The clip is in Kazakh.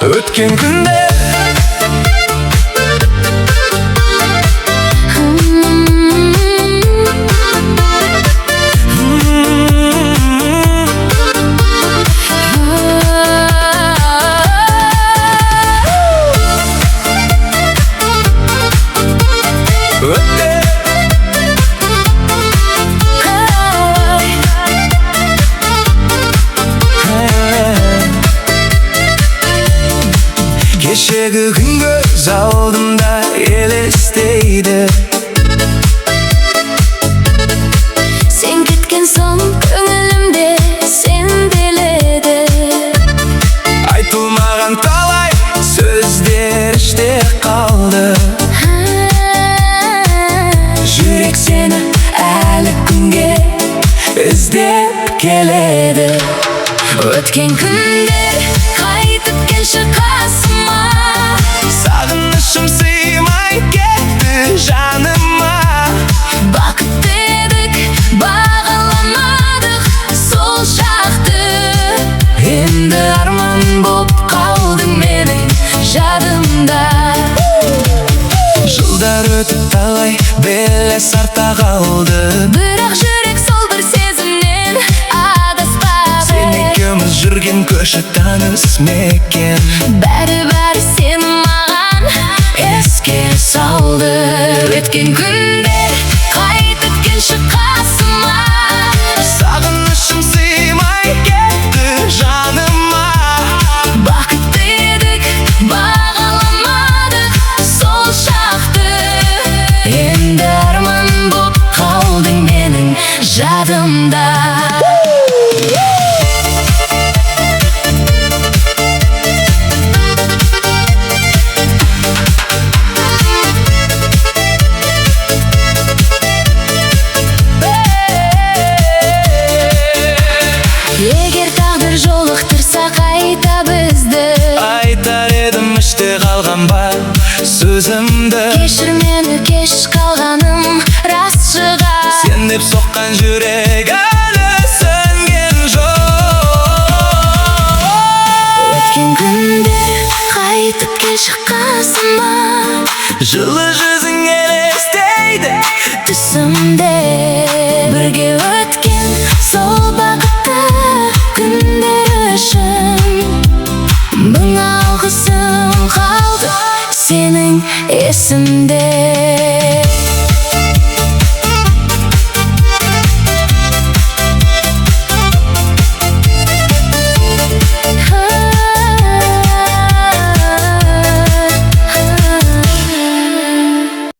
Өткен күндер кешегі күн көз алдымда елестейді. Сен кеткен соң көңілімде сенделеді. Айтылмаған талай сөздер іште қалды. Жүрек сені әлі күнге іздеп келеді. Өткен күндер қайтып келші қасыма. Сағынышым сыймай кетті жаныма. Бақытты едік, бағаламадық сол шақты. Енді арман боп қалдың менің жадымда. Жылдар өтіп талай белес артта қалды. Бірақ жүрек сол бір сезімнен адаспады. Сен екеуміз жүрген көші таныс мекен. Бәрі сен маған еске салды. Өткен күндер қайтып келші қасыма. Сағынышым сыймай кетті жаныма. Бақытты едік, бағаламадық сол шақты. Енді арман боп қалдың менің жадымда. Егер тағдыр жолықтырса қайта бізді, айтар едім іште қалған бар сөзімді. кешір мені, кеш қалғаным рас шығар. Сен деп соққан жүрек әлі сөнген жоқ. Өткен күндер қайтып келші қасыма. Жылы жүзің елестейді Түсімде бірге өткен сол бақытты күндер үшін мың алғысым қалды сенің есімде.